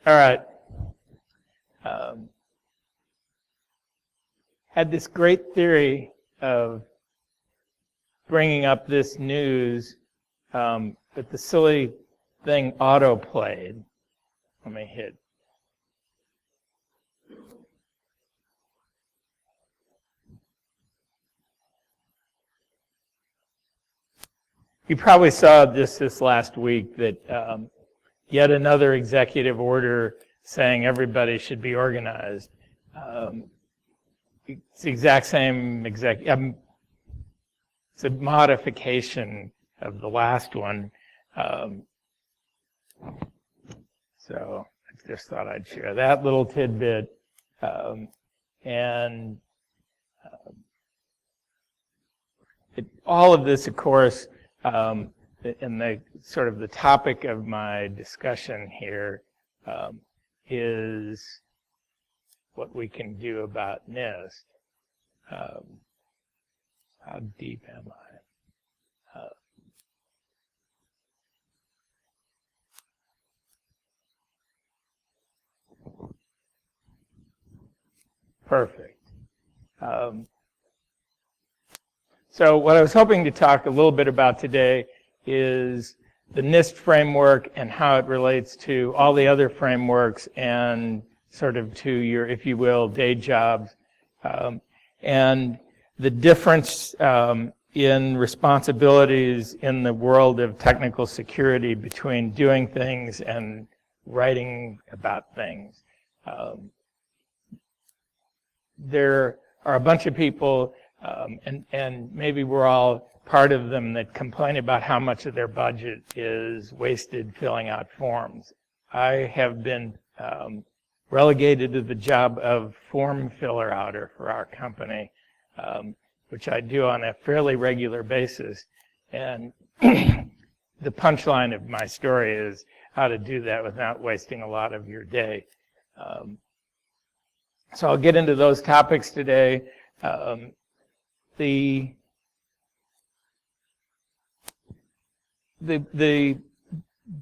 All right. Had this great theory of bringing up this news, but the silly thing auto-played. Let me hit. You probably saw this last week that yet another executive order saying everybody should be organized. It's the exact same it's a modification of the last one. So I just thought I'd share that little tidbit. All of this, of course, in the sort of the topic of my discussion here is what we can do about NIST. How deep am I? Perfect. So what I was hoping to talk a little bit about today is the NIST framework and how it relates to all the other frameworks and sort of to your, if you will, day jobs, and the difference in responsibilities in the world of technical security between doing things and writing about things. There are a bunch of people, and maybe we're all part of them, that complain about how much of their budget is wasted filling out forms. I have been relegated to the job of form filler outer for our company, which I do on a fairly regular basis. And the punchline of my story is how to do that without wasting a lot of your day. So I'll get into those topics today. The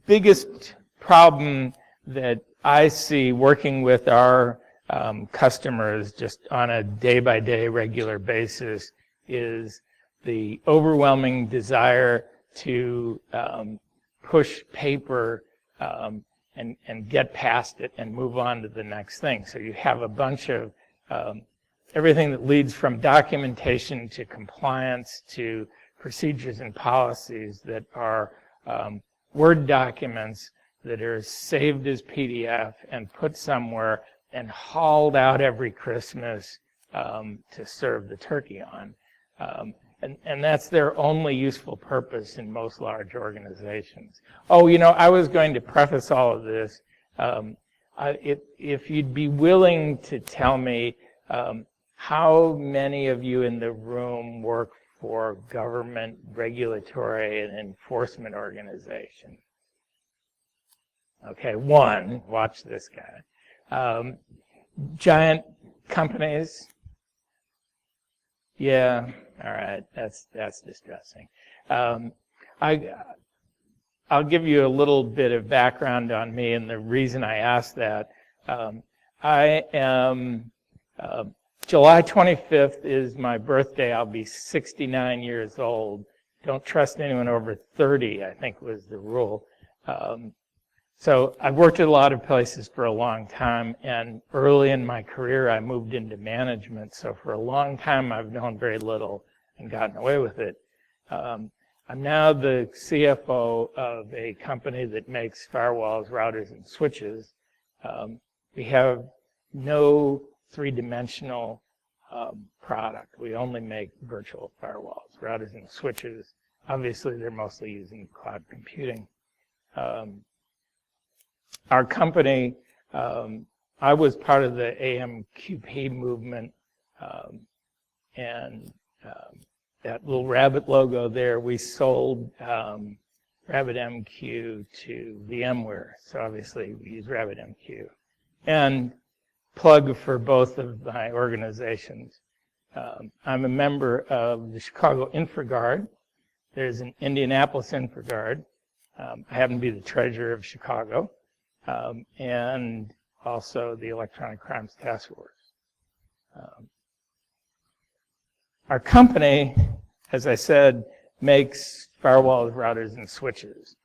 biggest problem that I see working with our customers just on a day-by-day regular basis is the overwhelming desire to push paper and get past it and move on to the next thing. So you have a bunch of everything that leads from documentation to compliance to procedures and policies that are Word documents that are saved as PDF and put somewhere and hauled out every Christmas to serve the turkey on. And that's their only useful purpose in most large organizations. Oh, you know, I was going to preface all of this. If you'd be willing to tell me how many of you in the room work for government, regulatory, and enforcement organizations? Okay, one. Watch this guy. Giant companies? Yeah, all right, that's distressing. I'll give you a little bit of background on me and the reason I asked that. I am, July 25th is my birthday. I'll be 69 years old. Don't trust anyone over 30, I think was the rule. So I've worked at a lot of places for a long time, and early in my career I moved into management, so for a long time I've known very little and gotten away with it. I'm now the CFO of a company that makes firewalls, routers, and switches. We have no three-dimensional product. We only make virtual firewalls, routers, and switches. Obviously they're mostly using cloud computing. Our company, I was part of the AMQP movement, and that little rabbit logo there, we sold RabbitMQ to VMware, so obviously we use RabbitMQ. And plug for both of my organizations. I'm a member of the Chicago InfraGuard. There's an Indianapolis InfraGuard. I happen to be the treasurer of Chicago. and also the Electronic Crimes Task Force. Our company, as I said, makes firewalls, routers, and switches.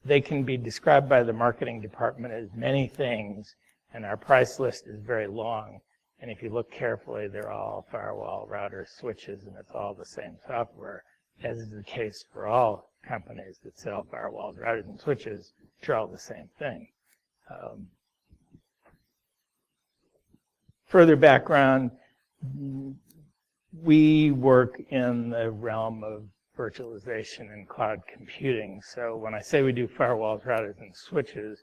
They can be described by the marketing department as many things, and our price list is very long. And if you look carefully, they're all firewall, routers, switches, and it's all the same software, as is the case for all companies that sell firewalls, routers, and switches, which are all the same thing. Further background, we work in the realm of virtualization and cloud computing. So when I say we do firewalls, routers, and switches,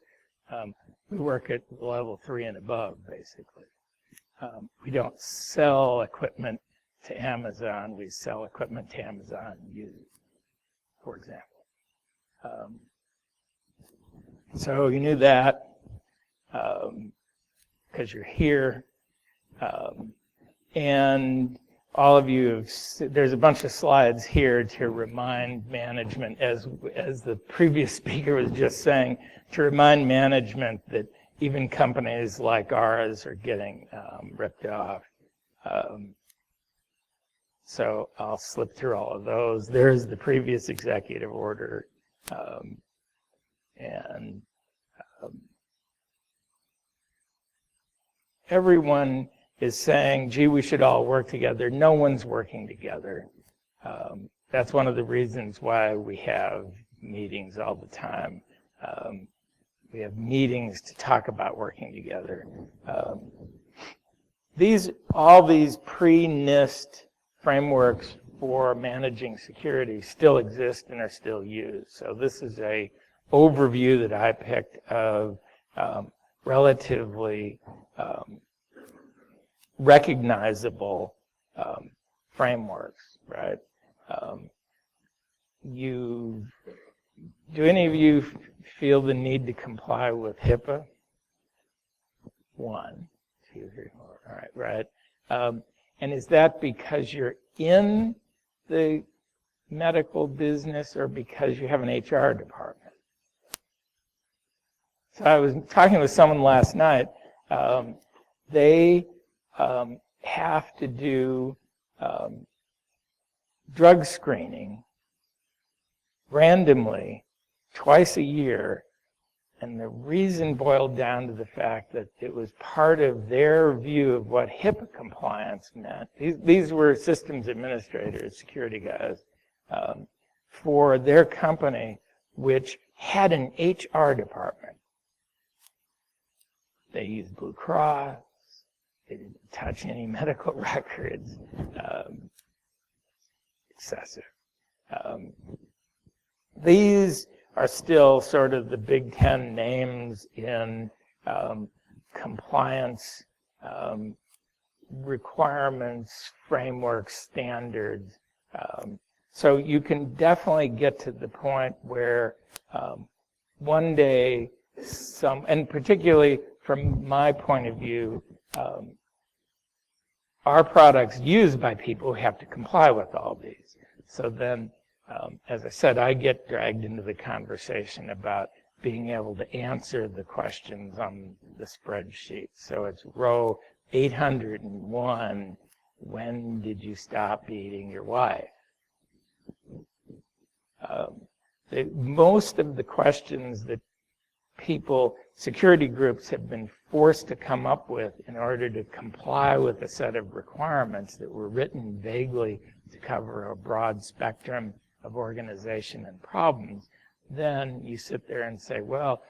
we work at level 3 and above, basically. We don't sell equipment to Amazon. We sell equipment to Amazon users, for example. So you knew that because you're here. And all of you, there's a bunch of slides here to remind management, as the previous speaker was just saying, to remind management that even companies like ours are getting ripped off. So I'll slip through all of those. There's the previous executive order. Everyone is saying, gee, we should all work together. No one's working together. That's one of the reasons why we have meetings all the time. We have meetings to talk about working together. All these pre-NIST frameworks for managing security still exist and are still used. So this is a overview that I picked of relatively recognizable frameworks, right? Do any of you feel the need to comply with HIPAA? 1, 2, 3, 4. All right, right. And is that because you're in the medical business or because you have an HR department? So I was talking with someone last night. They have to do drug screening randomly twice a year, and the reason boiled down to the fact that it was part of their view of what HIPAA compliance meant. These were systems administrators, security guys, for their company, which had an HR department. They used Blue Cross. They didn't touch any medical records. Excessive. These are still sort of the Big Ten names in compliance requirements, frameworks, standards. So you can definitely get to the point where one day and particularly from my point of view, our products used by people who have to comply with all these. So then, as I said, I get dragged into the conversation about being able to answer the questions on the spreadsheet. So it's row 801, when did you stop beating your wife? Most of the questions that security groups have been forced to come up with in order to comply with a set of requirements that were written vaguely to cover a broad spectrum of organization and problems, then you sit there and say, well,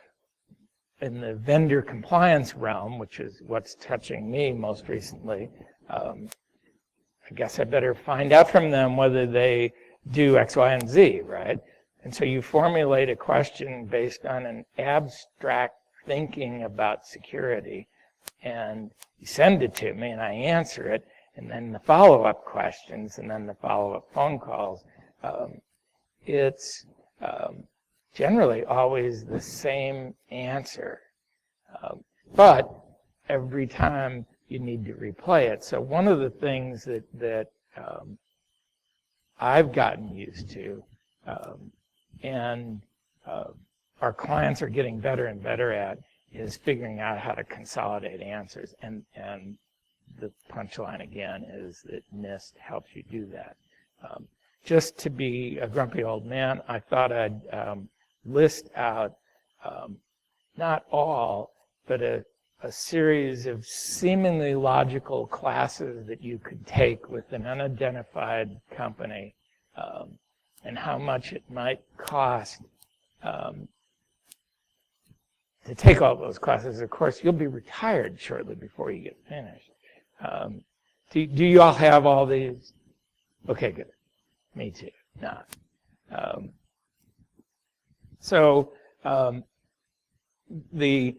in the vendor compliance realm, which is what's touching me most recently, I guess I better find out from them whether they do X, Y, and Z, right? And so you formulate a question based on an abstract thinking about security, and you send it to me, and I answer it, and then the follow-up questions, and then the follow-up phone calls. It's generally always the same answer, but every time you need to replay it. So one of the things that I've gotten used to, and our clients are getting better and better at is figuring out how to consolidate answers. And the punchline again is that NIST helps you do that. Just to be a grumpy old man, I thought I'd list out not all, but a series of seemingly logical classes that you could take with an unidentified company, and how much it might cost to take all those classes. Of course, you'll be retired shortly before you get finished. Do you all have all these? Okay, good. Me too. Not. The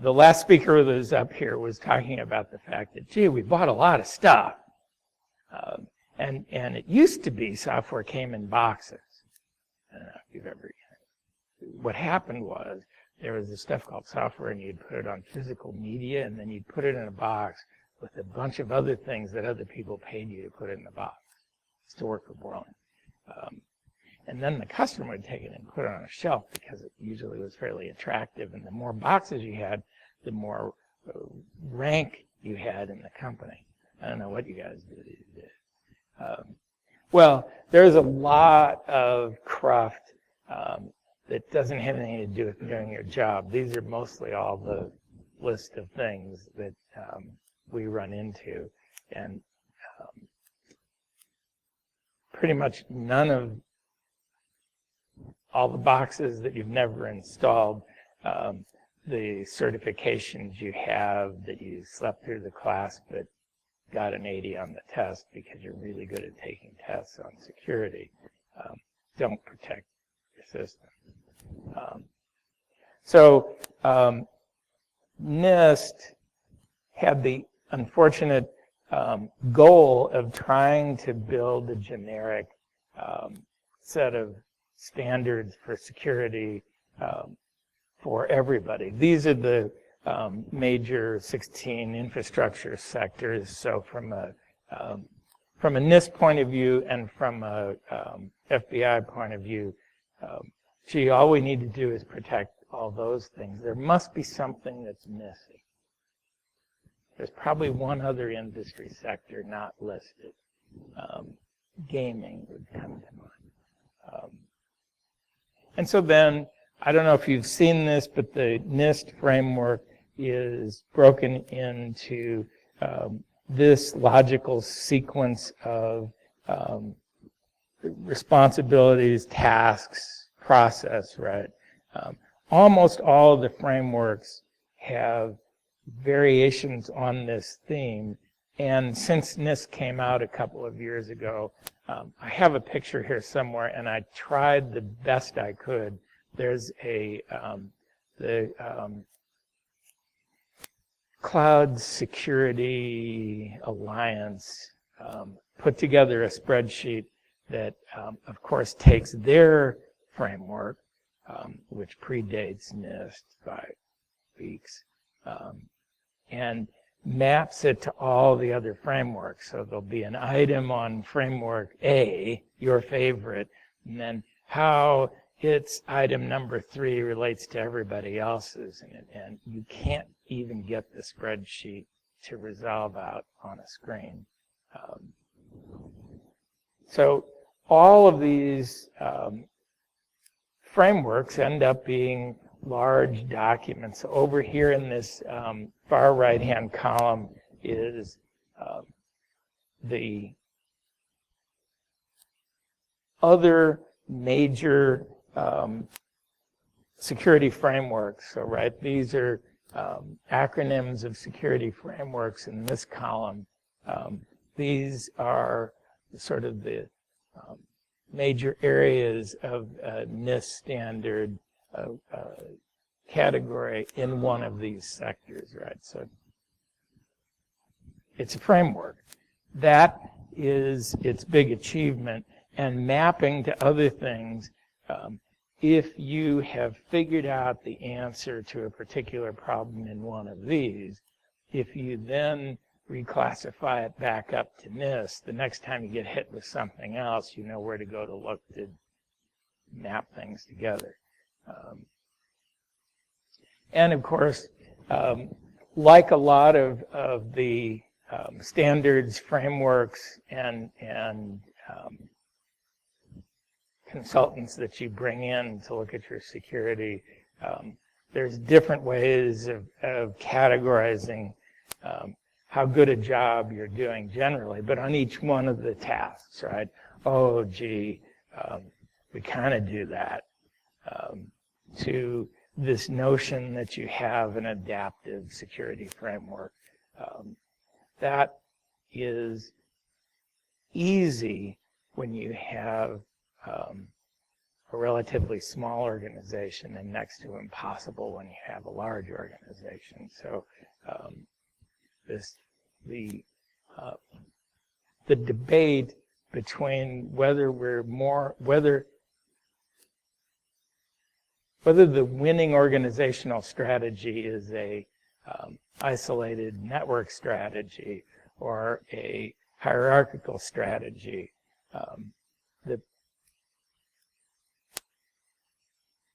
last speaker that was up here was talking about the fact that, gee, we bought a lot of stuff. And it used to be software came in boxes. I don't know if you've ever. What happened was there was this stuff called software, and you'd put it on physical media, and then you'd put it in a box with a bunch of other things that other people paid you to put in the box. To work for Borland. And then the customer would take it and put it on a shelf because it usually was fairly attractive. And the more boxes you had, the more rank you had in the company. I don't know what you guys do these days. Well, there's a lot of cruft that doesn't have anything to do with doing your job. These are mostly all the list of things that we run into. And pretty much none of all the boxes that you've never installed, the certifications you have that you slept through the class but got an 80 on the test because you're really good at taking tests on security, don't protect your system. NIST had the unfortunate goal of trying to build a generic set of standards for security for everybody. These are the major 16 infrastructure sectors. So from a NIST point of view and from a FBI point of view, gee, all we need to do is protect all those things. There must be something that's missing. There's probably one other industry sector not listed. Gaming would come to mind. And so then, I don't know if you've seen this, but the NIST framework is broken into this logical sequence of responsibilities, tasks, process, right? Almost all of the frameworks have variations on this theme, and since NIST came out a couple of years ago, I have a picture here somewhere, and I tried the best I could. There's the Cloud Security Alliance put together a spreadsheet that, of course, takes their framework, which predates NIST by weeks, and maps it to all the other frameworks. So there'll be an item on framework A, your favorite, and then how its item number 3 relates to everybody else's. And you can't even get the spreadsheet to resolve out on a screen. So all of these frameworks end up being large documents. Over here in this far right-hand column is the other major security frameworks. So, right, these are acronyms of security frameworks in this column. These are sort of the major areas of NIST standard category in one of these sectors, right? So it's a framework. That is its big achievement, and mapping to other things. If you have figured out the answer to a particular problem in one of these, if you then reclassify it back up to NIST, the next time you get hit with something else, you know where to go to look to map things together. And of course, like a lot of the standards, frameworks, and consultants that you bring in to look at your security, there's different ways of categorizing how good a job you're doing generally, but on each one of the tasks, right? Oh, gee, we kind of do that. To this notion that you have an adaptive security framework. That is easy when you have a relatively small organization, and next to impossible when you have a large organization. So the debate between whether the winning organizational strategy is a isolated network strategy or a hierarchical strategy,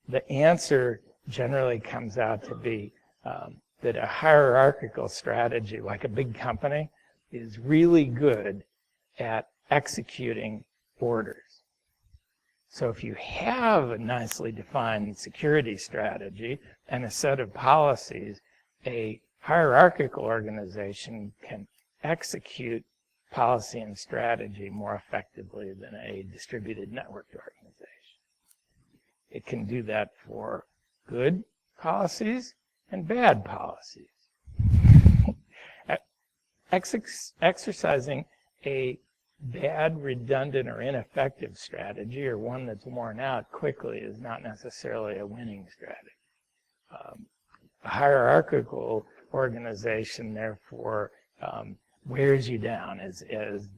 the answer generally comes out to be that a hierarchical strategy, like a big company, is really good at executing orders. So if you have a nicely defined security strategy and a set of policies, a hierarchical organization can execute policy and strategy more effectively than a distributed networked organization. It can do that for good policies and bad policies. Exercising a bad, redundant, or ineffective strategy, or one that's worn out quickly, is not necessarily a winning strategy. A hierarchical organization, therefore, wears you down as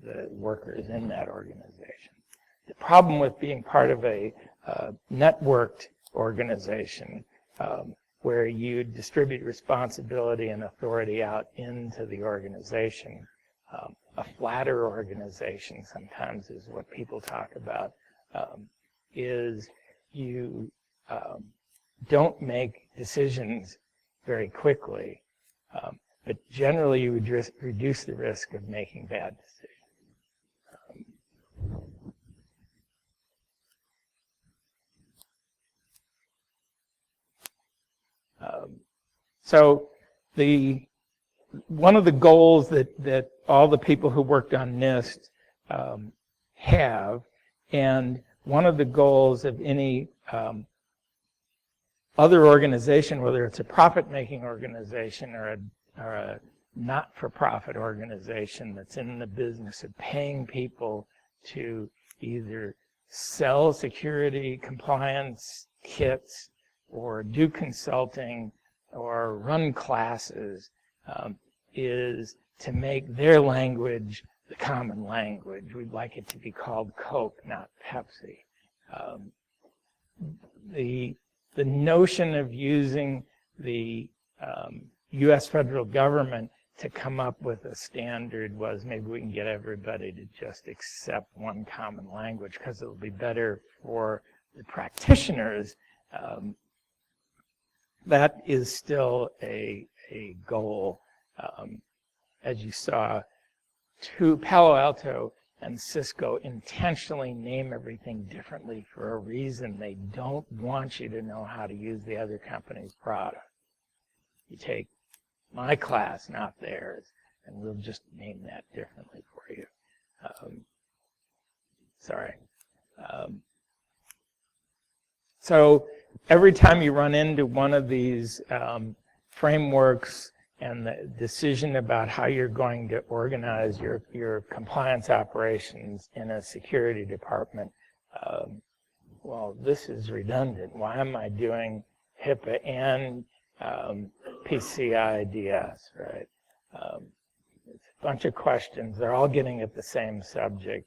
the workers in that organization. The problem with being part of a networked organization, where you distribute responsibility and authority out into the organization, a flatter organization sometimes is what people talk about, is you don't make decisions very quickly, but generally you would reduce the risk of making bad decisions. So one of the goals that all the people who worked on NIST have, and one of the goals of any other organization, whether it's a profit-making organization or a not-for-profit organization that's in the business of paying people to either sell security compliance kits or do consulting or run classes, is to make their language the common language. We'd like it to be called Coke, not Pepsi. The notion of using the U.S. federal government to come up with a standard was maybe we can get everybody to just accept one common language because it'll be better for the practitioners. That is still a goal. As you saw, Palo Alto and Cisco intentionally name everything differently for a reason. They don't want you to know how to use the other company's product. You take my class, not theirs, and we'll just name that differently for you. So every time you run into one of these frameworks and the decision about how you're going to organize your compliance operations in a security department, well, this is redundant. Why am I doing HIPAA and PCI DS, right? It's a bunch of questions. They're all getting at the same subject,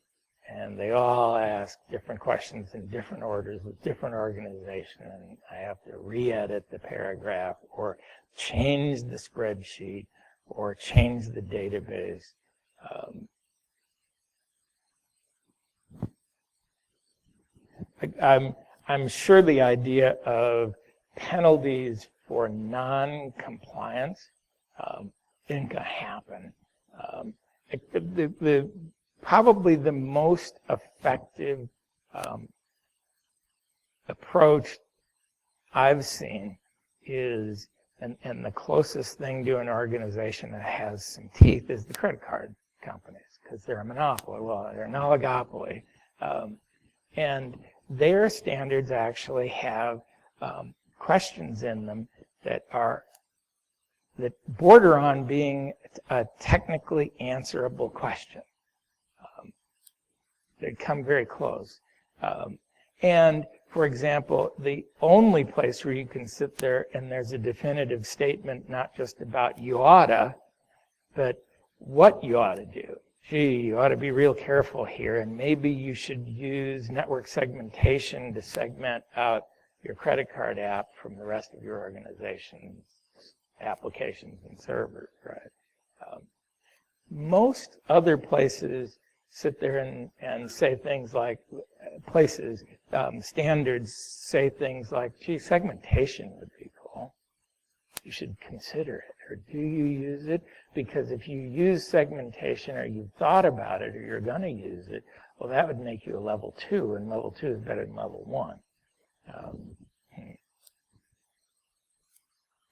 and they all ask different questions in different orders with different organizations, and I have to re-edit the paragraph or change the spreadsheet or change the database. I'm sure the idea of penalties for non-compliance isn't going to happen. Probably the most effective approach I've seen is, and the closest thing to an organization that has some teeth is the credit card companies, because they're a monopoly. Well, they're an oligopoly. And their standards actually have questions in them that border on being a technically answerable question. They come very close. And, for example, the only place where you can sit there and there's a definitive statement not just about you oughta, but what you ought to do. Gee, you ought to be real careful here, and maybe you should use network segmentation to segment out your credit card app from the rest of your organization's applications and servers, right? Most other places sit there and say things like, standards say things like, gee, segmentation would be cool. You should consider it. Or do you use it? Because if you use segmentation, or you've thought about it, or you're going to use it, well, that would make you a level 2, and level 2 is better than level 1.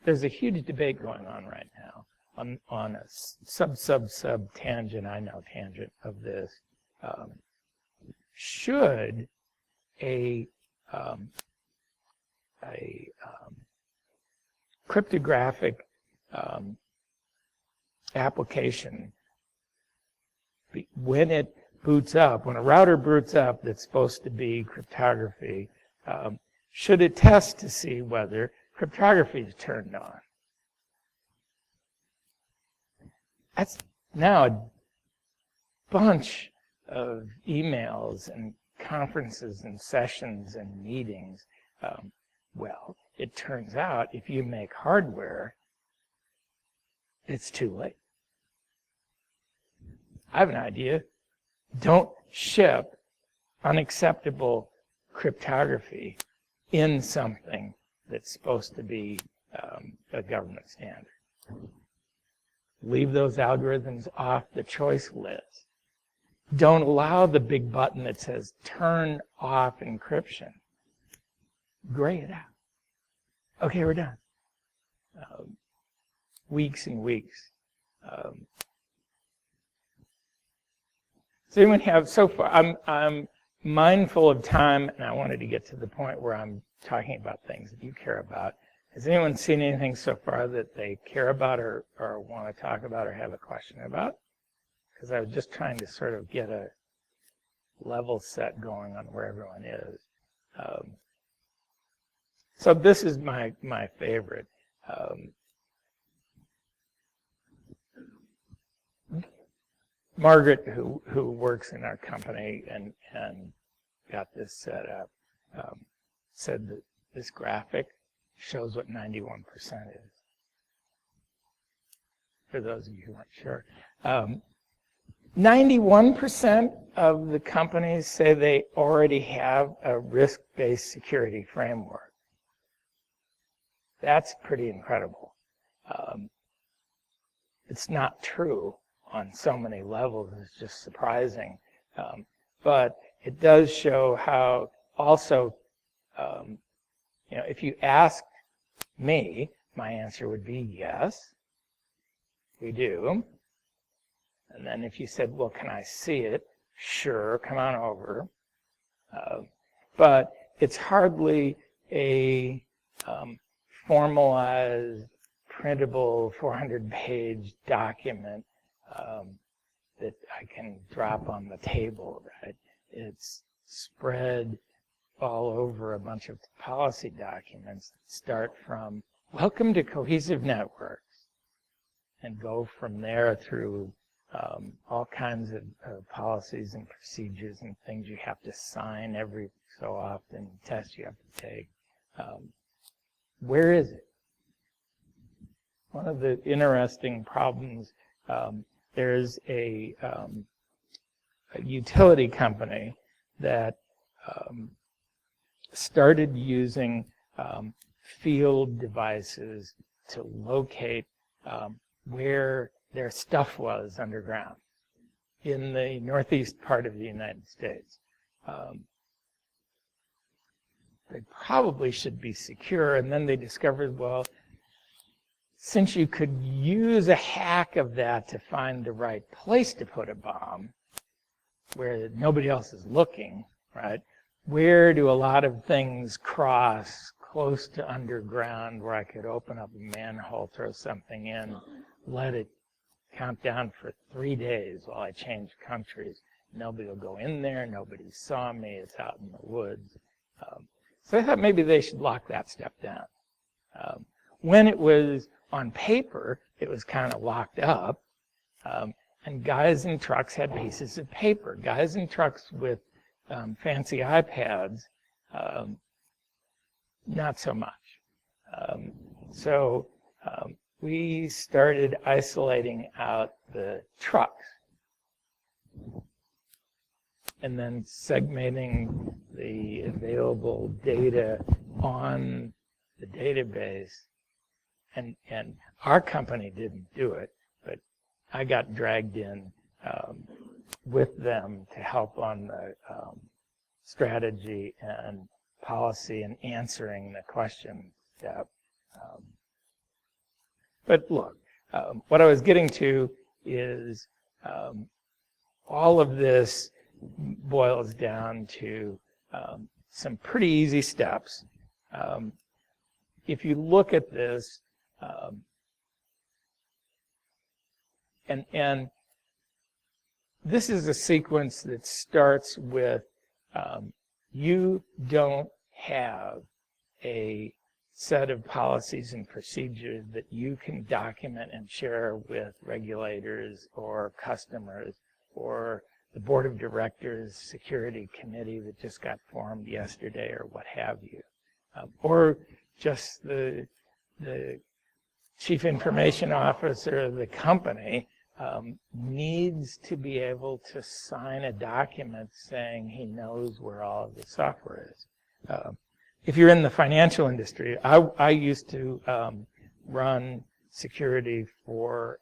There's a huge debate going on right now on a sub tangent, tangent of this. Should a cryptographic application, when it boots up, when a router boots up that's supposed to be cryptography, should it test to see whether cryptography is turned on? That's now a bunch of emails and conferences and sessions and meetings. Well, it turns out if you make hardware, it's too late. I have an idea. Don't ship unacceptable cryptography in something that's supposed to be a government standard. Leave those algorithms off the choice list. Don't allow the big button that says turn off encryption. Gray it out. Okay, we're done. Weeks and weeks. Does anyone have, so far, I'm mindful of time, and I wanted to get to the point where I'm talking about things that you care about. Has anyone seen anything so far that they care about or want to talk about or have a question about? Because I was just trying to sort of get a level set going on where everyone is. So this is my favorite. Margaret, who works in our company and got this set up, said that this graphic shows what 91% is. For those of you who aren't sure. 91% of the companies say they already have a risk-based security framework. That's pretty incredible. It's not true on so many levels. It's just surprising. But it does show how also, if you asked me, my answer would be yes, we do. And then if you said, well, can I see it? Sure, come on over. But it's hardly a formalized, printable 400-page document that I can drop on the table, right? It's spread all over a bunch of policy documents that start from welcome to cohesive networks and go from there through all kinds of policies and procedures and things you have to sign every so often, tests you have to take. Where is it? One of the interesting problems, there's a utility company that started using field devices to locate where their stuff was underground in the northeast part of the United States. They probably should be secure, and then they discovered, well, since you could use a hack of that to find the right place to put a bomb, where nobody else is looking, right? Where do a lot of things cross close to underground where I could open up a manhole, throw something in, let it count down for 3 days while I change countries. Nobody will go in there, nobody saw me, it's out in the woods. So I thought maybe they should lock that step down. When it was on paper, it was kind of locked up, and guys in trucks had pieces of paper. Guys in trucks with fancy iPads, not so much. So we started isolating out the trucks and then segmenting the available data on the database. And our company didn't do it, but I got dragged in with them to help on the strategy and policy and answering the question step. But look, what I was getting to is all of this boils down to some pretty easy steps. If you look at this, and this is a sequence that starts with you don't have a set of policies and procedures that you can document and share with regulators or customers or the board of directors security committee that just got formed yesterday or what have you, or just the chief information officer of the company needs to be able to sign a document saying he knows where all of the software is. If you're in the financial industry, I used to run security for,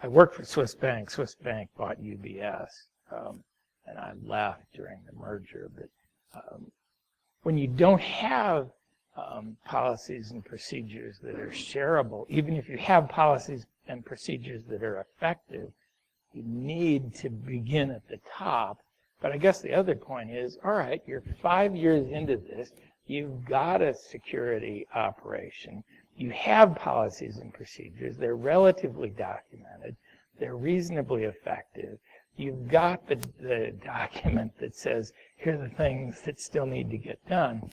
I worked for Swiss Bank. Swiss Bank bought UBS, and I left during the merger. But when you don't have policies and procedures that are shareable, even if you have policies and procedures that are effective, you need to begin at the top. But I guess the other point is, all right, you're 5 years into this, you've got a security operation, you have policies and procedures, they're relatively documented, they're reasonably effective, you've got the document that says, here are the things that still need to get done.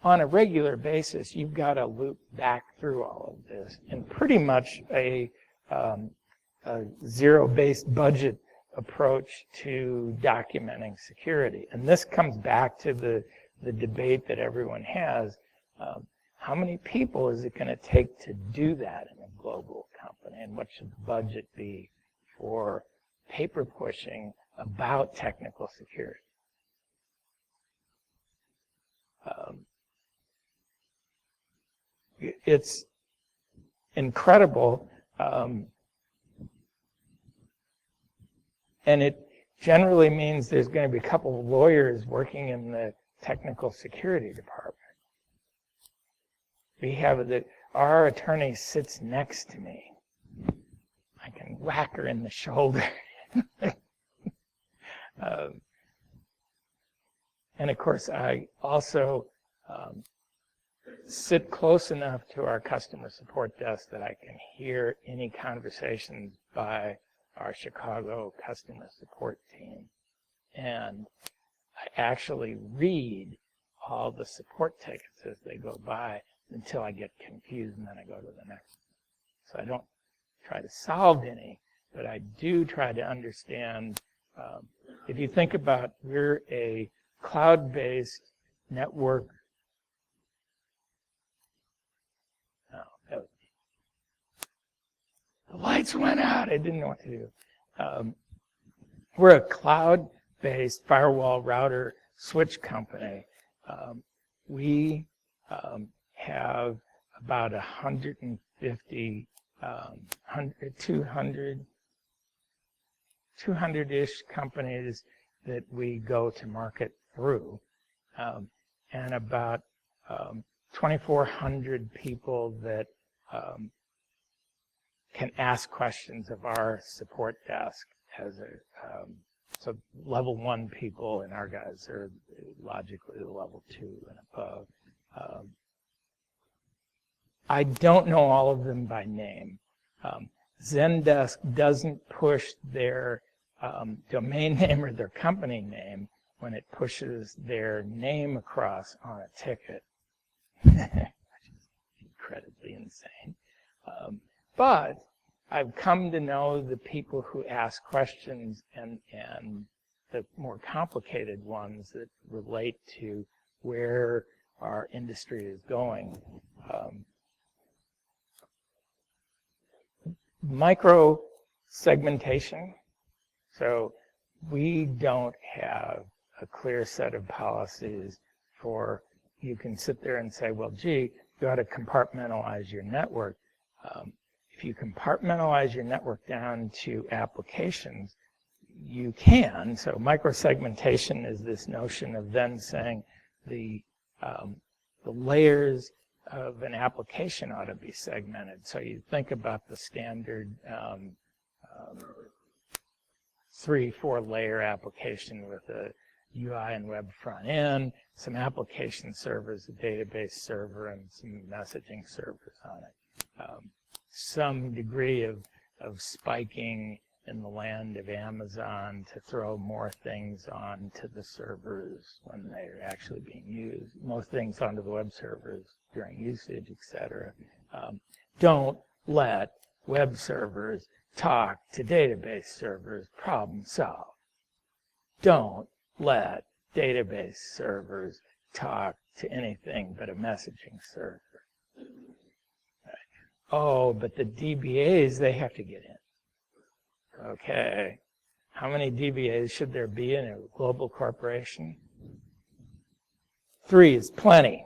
On a regular basis, you've got to loop back through all of this, and pretty much a zero-based budget approach to documenting security. And this comes back to the debate that everyone has. How many people is it going to take to do that in a global company? And what should the budget be for paper pushing about technical security? It's incredible, and it generally means there's going to be a couple of lawyers working in the technical security department. We have our attorney sits next to me. I can whack her in the shoulder. And of course, I also sit close enough to our customer support desk that I can hear any conversations by our Chicago customer support team. And I actually read all the support tickets as they go by until I get confused, and then I go to the next one. So I don't try to solve any, but I do try to understand. If you think about, we're a cloud-based network. The lights went out. I didn't know what to do. We're a cloud-based firewall router switch company. We have about 150, 200-ish companies that we go to market through, and about 2,400 people that can ask questions of our support desk as a so level 1 people, and our guys are logically level 2 and above. I don't know all of them by name. Zendesk doesn't push their domain name or their company name when it pushes their name across on a ticket, which is incredibly insane. But I've come to know the people who ask questions and the more complicated ones that relate to where our industry is going. Micro segmentation. So we don't have a clear set of policies for, you can sit there and say, well, gee, you ought to compartmentalize your network. If you compartmentalize your network down to applications, you can. So microsegmentation is this notion of then saying the layers of an application ought to be segmented. So you think about the standard 3-4 layer application with a UI and web front end, some application servers, a database server, and some messaging servers on it. Some degree of spiking in the land of Amazon to throw more things onto the servers when they're actually being used, most things onto the web servers during usage, etc. Don't let web servers talk to database servers, problem solved. Don't let database servers talk to anything but a messaging server. Oh, but the DBAs, they have to get in. Okay. How many DBAs should there be in a global corporation? 3 is plenty.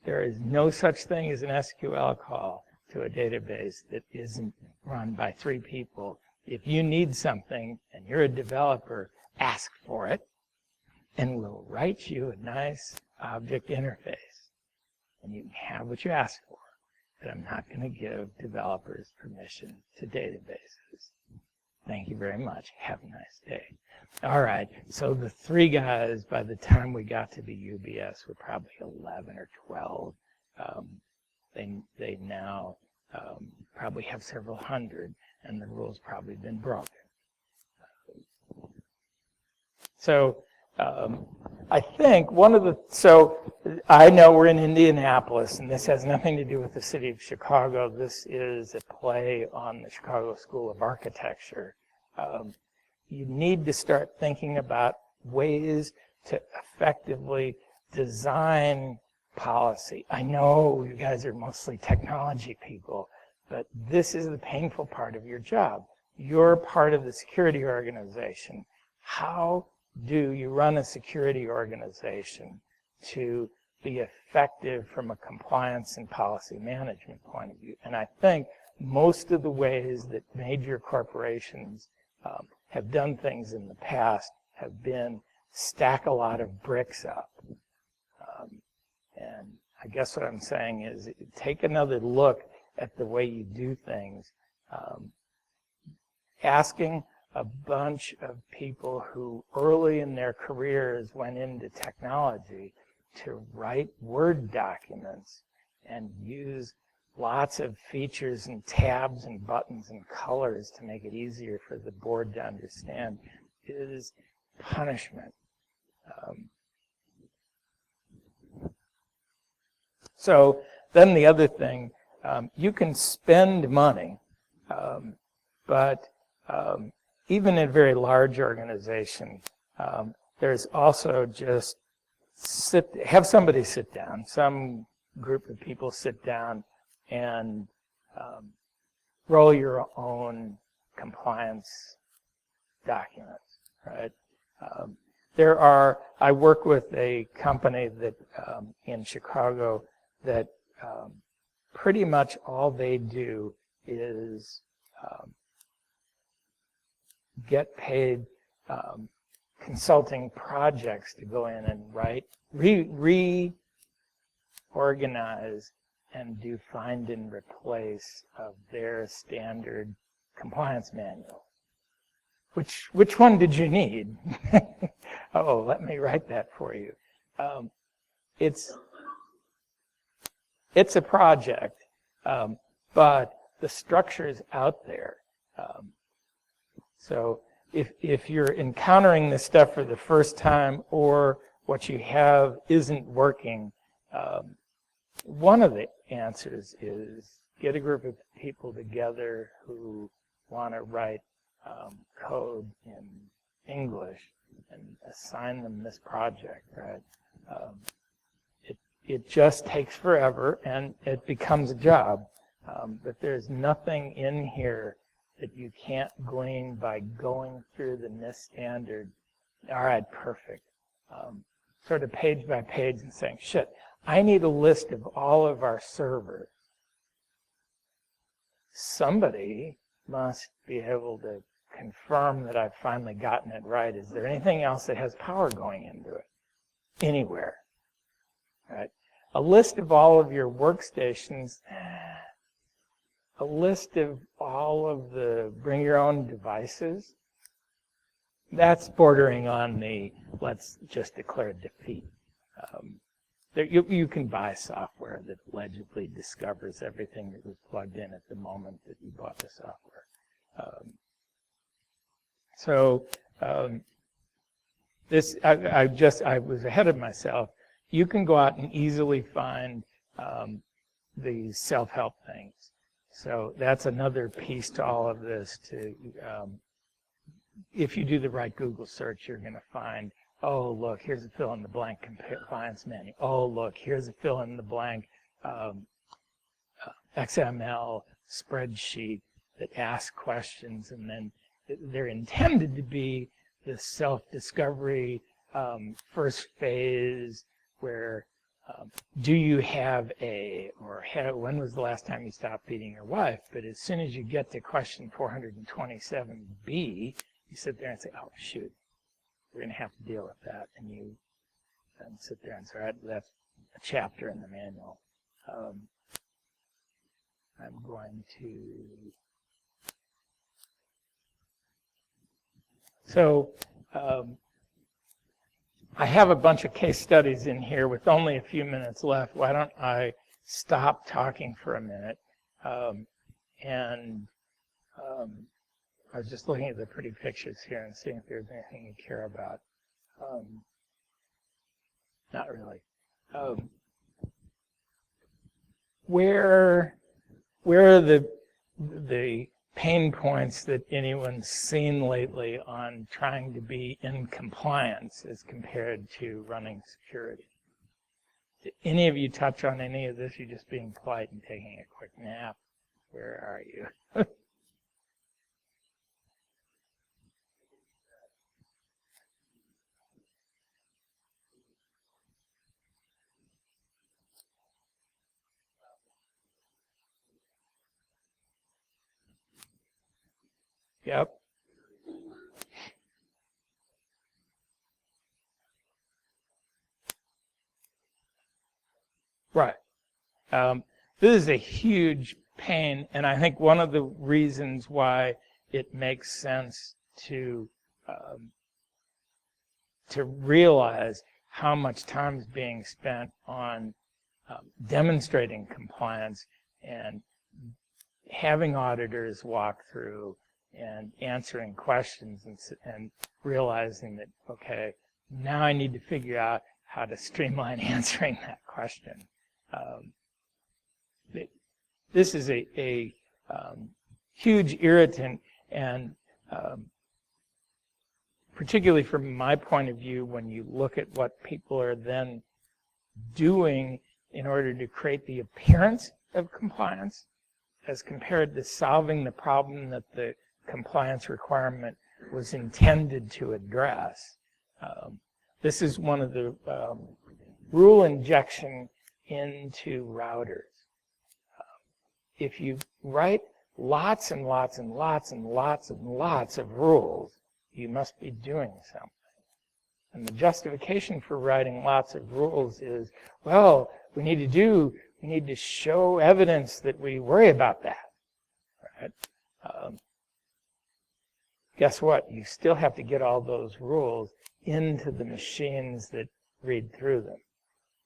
There is no such thing as an SQL call to a database that isn't run by 3 people. If you need something and you're a developer, ask for it, and we'll write you a nice object interface. And you can have what you ask for. But I'm not going to give developers permission to databases. Thank you very much. Have a nice day. All right, so the 3 guys, by the time we got to the UBS, were probably 11 or 12. They now probably have several hundred, and the rule's probably been broken. So I think so I know we're in Indianapolis, and this has nothing to do with the city of Chicago. This is a play on the Chicago School of Architecture. You need to start thinking about ways to effectively design policy. I know you guys are mostly technology people, but this is the painful part of your job. You're part of the security organization. How do you run a security organization to be effective from a compliance and policy management point of view? And I think most of the ways that major corporations have done things in the past have been stack a lot of bricks up. And I guess what I'm saying is take another look at the way you do things. Asking a bunch of people who early in their careers went into technology to write Word documents and use lots of features and tabs and buttons and colors to make it easier for the board to understand is punishment. So then the other thing, you can spend money, but even in a very large organization, there's also just have somebody sit down, some group of people sit down and roll your own compliance documents, right? I work with a company that in Chicago that pretty much all they do is get paid consulting projects to go in and write, reorganize, and do find and replace of their standard compliance manual. Which one did you need? Oh, let me write that for you. It's a project, but the structure is out there. So if you're encountering this stuff for the first time, or what you have isn't working, one of the answers is get a group of people together who want to write code in English and assign them this project, right? It just takes forever and it becomes a job. But there's nothing in here that you can't glean by going through the NIST standard. All right, perfect. Sort of page by page and saying, shit, I need a list of all of our servers. Somebody must be able to confirm that I've finally gotten it right. Is there anything else that has power going into it? Anywhere. Right? A list of all of your workstations, a list of all of the bring your own devices, that's bordering on the let's just declare defeat. You can buy software that allegedly discovers everything that was plugged in at the moment that you bought the software. I was ahead of myself. You can go out and easily find these self-help things. So that's another piece to all of this. If you do the right Google search, you're going to find, oh, look, here's a fill-in-the-blank compliance manual. Oh, look, here's a fill-in-the-blank XML spreadsheet that asks questions, and then they're intended to be the self-discovery first phase where do you have when was the last time you stopped beating your wife? But as soon as you get to question 427B, you sit there and say, oh, shoot, we're going to have to deal with that. And you sit there and say, all right, that's a chapter in the manual. I'm going to... So I have a bunch of case studies in here with only a few minutes left. Why don't I stop talking for a minute? I was just looking at the pretty pictures here and seeing if there's anything you care about. Not really. Where are the pain points that anyone's seen lately on trying to be in compliance as compared to running security? Did any of you touch on any of this? You're just being polite and taking a quick nap. Where are you? Yep. Right. This is a huge pain, and I think one of the reasons why it makes sense to realize how much time is being spent on demonstrating compliance and having auditors walk through and answering questions and realizing that, okay, now I need to figure out how to streamline answering that question. This is a huge irritant, and particularly from my point of view, when you look at what people are then doing in order to create the appearance of compliance as compared to solving the problem that the compliance requirement was intended to address. This is one of the rule injection into routers. If you write lots and lots and lots and lots and lots of rules, you must be doing something. And the justification for writing lots of rules is, well, we need to show evidence that we worry about that. Right? Guess what? You still have to get all those rules into the machines that read through them.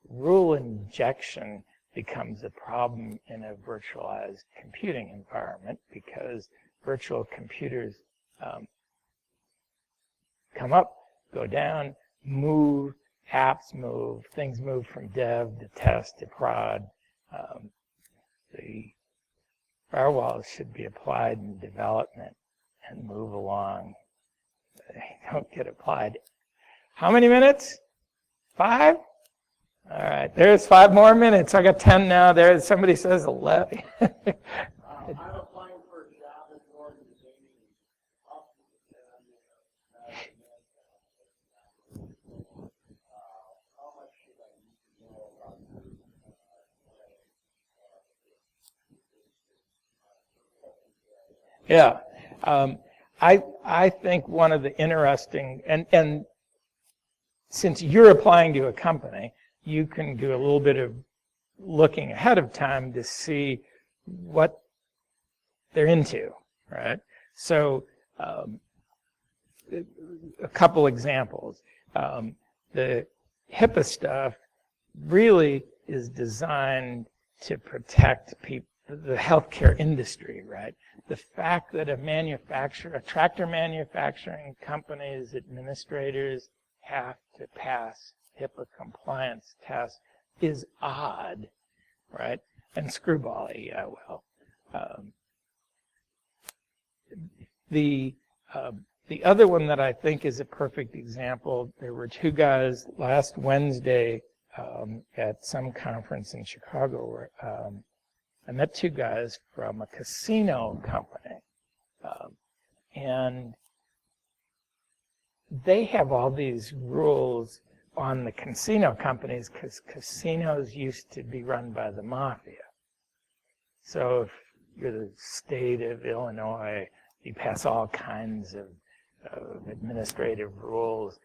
Rule injection becomes a problem in a virtualized computing environment because virtual computers come up, go down, move, apps move, things move from dev to test to prod. The firewalls should be applied in development and move along. They don't get applied. How many minutes? 5? All right, there's 5 more minutes. I got 10 now. There, somebody says 11. I'm applying for a job in the organization. How much should I need to know about Yeah. I think one of the interesting, and since you're applying to a company, you can do a little bit of looking ahead of time to see what they're into, right? So a couple examples. The HIPAA stuff really is designed to protect people, the healthcare industry, right? The fact that a tractor manufacturing company's administrators have to pass HIPAA compliance tests is odd, right? And screwball-y, yeah, well. The other one that I think is a perfect example, there were 2 guys last Wednesday at some conference in Chicago where I met 2 guys from a casino company, and they have all these rules on the casino companies because casinos used to be run by the mafia. So if you're the state of Illinois, you pass all kinds of administrative rules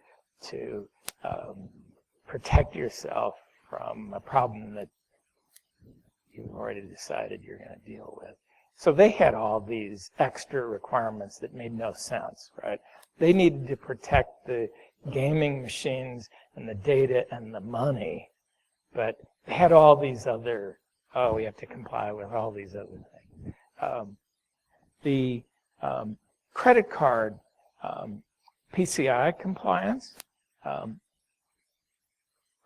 to protect yourself from a problem that you've already decided you're going to deal with. So they had all these extra requirements that made no sense, right? They needed to protect the gaming machines and the data and the money, but they had all these other, we have to comply with all these other things. The credit card PCI compliance,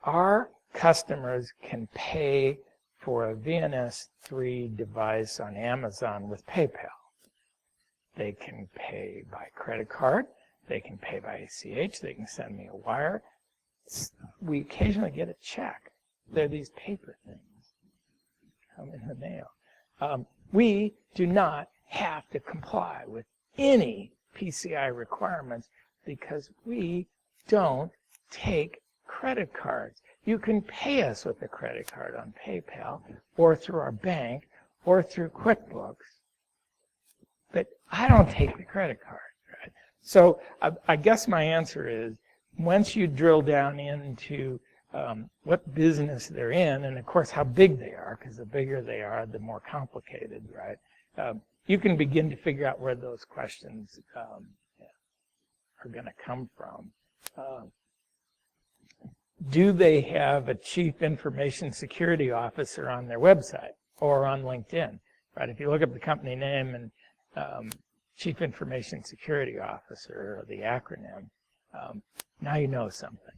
our customers can pay for a VNS3 device on Amazon with PayPal. They can pay by credit card. They can pay by ACH. They can send me a wire. We occasionally get a check. They're these paper things come in the mail. We do not have to comply with any PCI requirements because we don't take credit cards. You can pay us with a credit card on PayPal or through our bank or through QuickBooks, but I don't take the credit card. Right? So I guess my answer is once you drill down into what business they're in, and of course how big they are, because the bigger they are, the more complicated, right? You can begin to figure out where those questions are going to come from. Do they have a chief information security officer on their website or on LinkedIn? Right? If you look up the company name and chief information security officer, or the acronym, now you know something.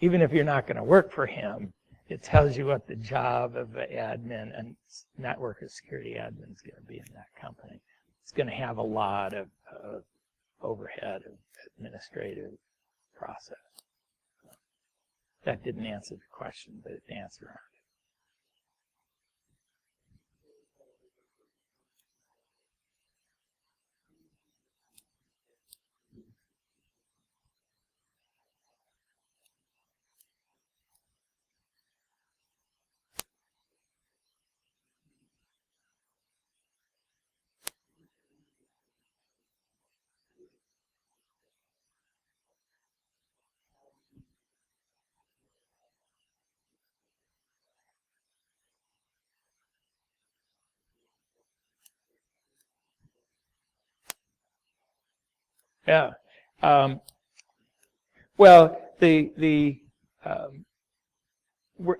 Even if you're not going to work for him, it tells you what the job of an admin and network of security admin is going to be in that company. It's going to have a lot of overhead of administrative process. That didn't answer the question, but it answered it. Yeah. Well,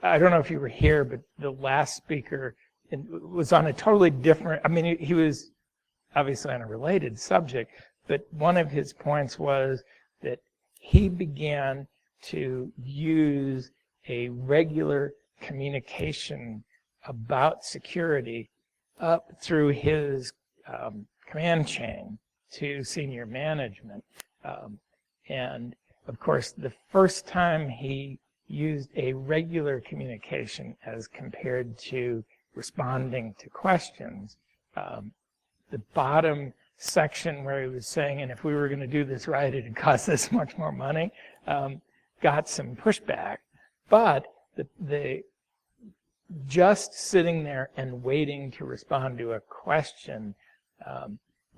I don't know if you were here, but the last speaker was on a totally different, I mean, he was obviously on a related subject, but one of his points was that he began to use a regular communication about security up through his command chain to senior management. And of course, the first time he used a regular communication as compared to responding to questions, the bottom section where he was saying, and if we were going to do this right, it'd cost this much more money, got some pushback. But the just sitting there and waiting to respond to a question,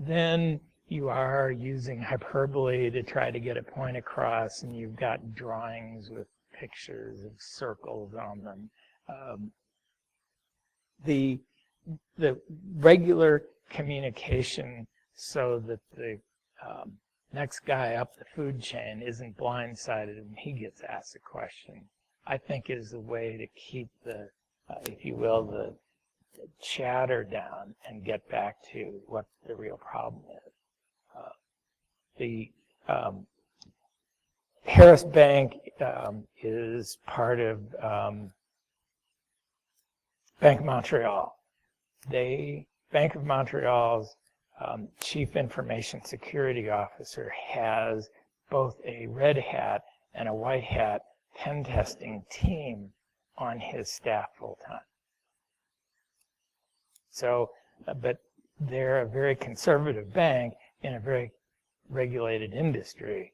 then you are using hyperbole to try to get a point across, and you've got drawings with pictures of circles on them. The regular communication so that the next guy up the food chain isn't blindsided and he gets asked a question, I think is the way to keep the, if you will, the chatter down and get back to what the real problem is. The Harris Bank is part of Bank of Montreal. Bank of Montreal's Chief Information Security Officer has both a red hat and a white hat pen testing team on his staff full time. So, but they're a very conservative bank in a very regulated industry.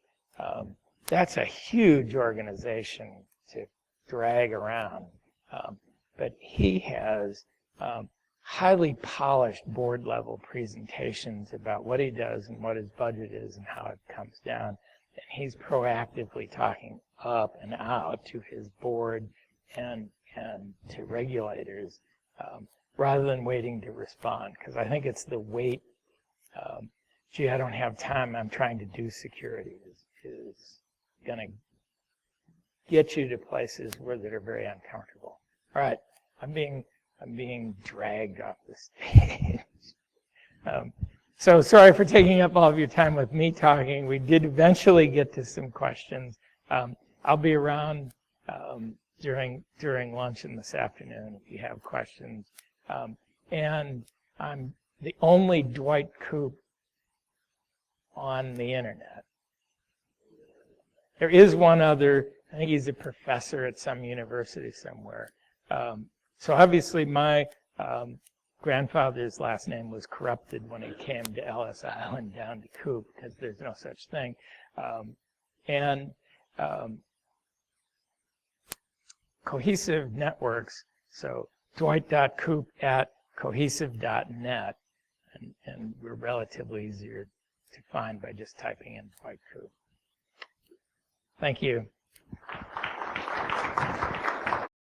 That's a huge organization to drag around. But he has highly polished board level presentations about what he does and what his budget is and how it comes down. And he's proactively talking up and out to his board and to regulators rather than waiting to respond. Because I think it's the wait, gee, I don't have time, I'm trying to do security, is going to get you to places where that are very uncomfortable. All right, I'm being dragged off the stage. So sorry for taking up all of your time with me talking. We did eventually get to some questions. I'll be around during lunch and this afternoon if you have questions. And I'm the only Dwight Coop on the internet. There is one other, I think he's a professor at some university somewhere. So obviously my grandfather's last name was corrupted when he came to Ellis Island down to Coop, because there's no such thing. Cohesive networks, so dwight.coop@cohesive.net, and we're relatively easier to find by just typing in Dwight Coop. Thank you.